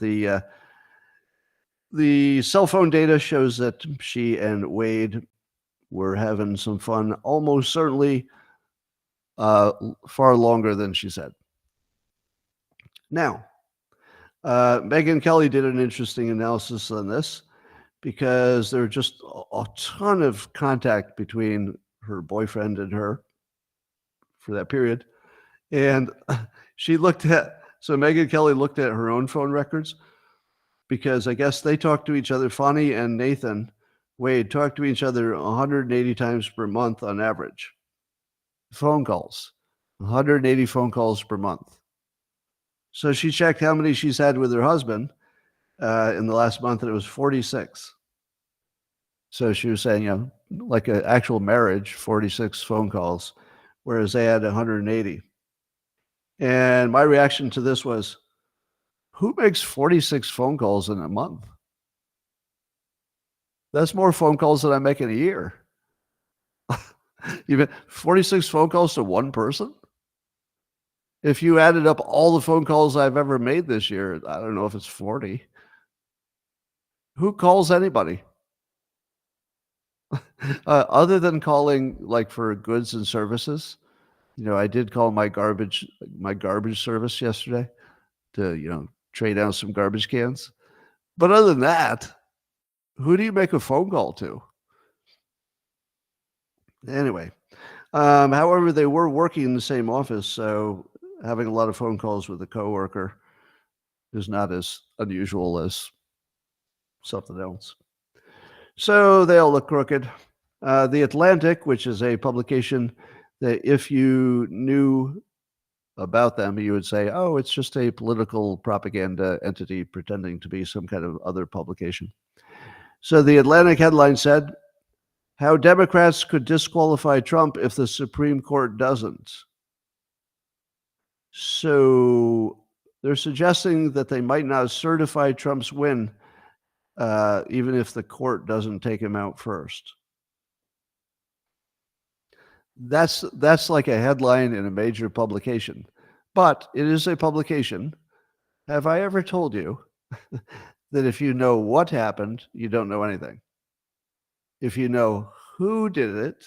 the cell phone data shows that she and Wade were having some fun, almost certainly far longer than she said. Now, Megyn Kelly did an interesting analysis on this because there was just a ton of contact between her boyfriend and her for that period. And so Megyn Kelly looked at her own phone records because I guess they talked to each other. Fonnie and Nathan Wade talked to each other 180 times per month on average. Phone calls, 180 phone calls per month. So she checked how many she's had with her husband in the last month, and it was 46. So she was saying, like an actual marriage, 46 phone calls, whereas they had 180. And my reaction to this was, who makes 46 phone calls in a month? That's more phone calls than I make in a year. You've 46 phone calls to one person? If you added up all the phone calls I've ever made this year, I don't know if it's 40. Who calls anybody? Other than calling like for goods and services, I did call my garbage service yesterday to, trade out some garbage cans. But other than that, who do you make a phone call to? Anyway, however, they were working in the same office, so having a lot of phone calls with a coworker is not as unusual as something else. So they all look crooked. The Atlantic, which is a publication that if you knew about them, you would say, oh, it's just a political propaganda entity pretending to be some kind of other publication. So the Atlantic headline said, how Democrats could disqualify Trump if the Supreme Court doesn't. So they're suggesting that they might not certify Trump's win, even if the court doesn't take him out first. That's like a headline in a major publication, but it is a publication. Have I ever told you that if you know what happened, you don't know anything? If you know who did it,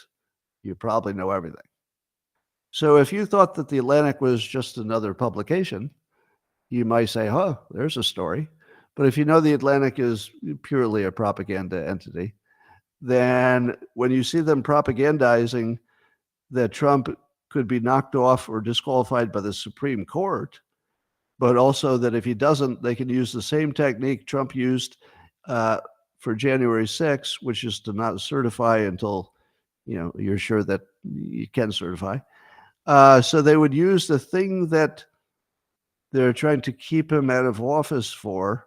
you probably know everything. So if you thought that the Atlantic was just another publication, you might say, huh, there's a story. But if you know the Atlantic is purely a propaganda entity, then when you see them propagandizing that Trump could be knocked off or disqualified by the Supreme Court, but also that if he doesn't, they can use the same technique Trump used for January 6th, which is to not certify until you're sure that you can certify. So they would use the thing that they're trying to keep him out of office for.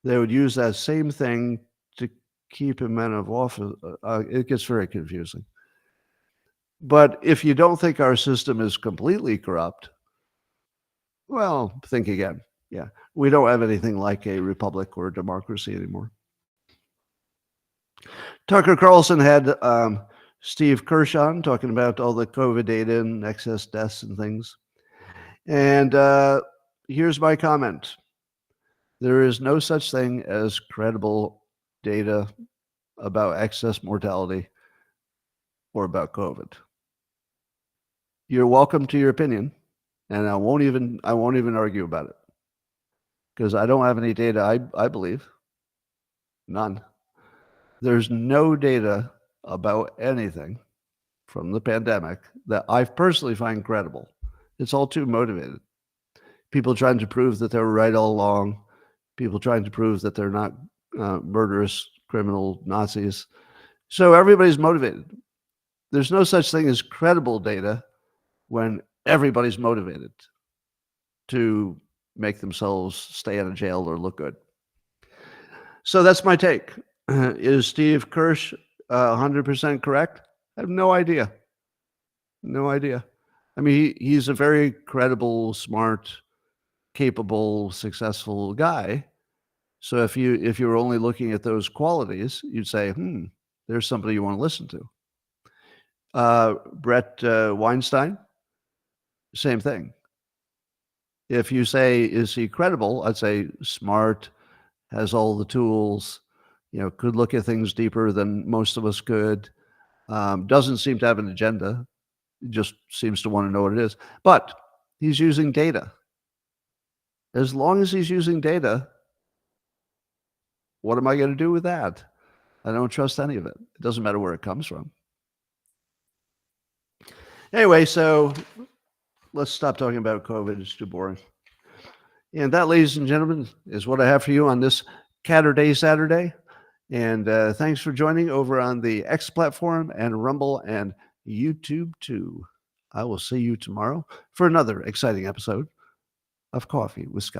They would use that same thing to keep him out of office. It gets very confusing. But if you don't think our system is completely corrupt, well, think again. Yeah, we don't have anything like a republic or a democracy anymore. Tucker Carlson had Steve Kirsch on talking about all the COVID data and excess deaths and things. And here's my comment. There is no such thing as credible data about excess mortality or about COVID. You're welcome to your opinion, and I won't even argue about it because I don't have any data. I believe none. There's no data about anything from the pandemic that I personally find credible. It's all too motivated. People trying to prove that they were right all along. People trying to prove that they're not murderous, criminal Nazis. So everybody's motivated. There's no such thing as credible data when everybody's motivated to make themselves stay out of jail or look good. So that's my take. Is Steve Kirsch 100% correct? I have no idea. No idea. I mean, he's a very credible, smart, capable, successful guy. So if you were only looking at those qualities, you'd say, there's somebody you want to listen to. Brett Weinstein, same thing. If you say, is he credible? I'd say smart, has all the tools, could look at things deeper than most of us could, doesn't seem to have an agenda, just seems to want to know what it is. But he's using data. As long as he's using data, what am I going to do with that? I don't trust any of it. It doesn't matter where it comes from. Anyway, so let's stop talking about COVID. It's too boring. And that, ladies and gentlemen, is what I have for you on this Catterday Saturday. And thanks for joining over on the X platform and Rumble and YouTube too. I will see you tomorrow for another exciting episode of Coffee with Scott.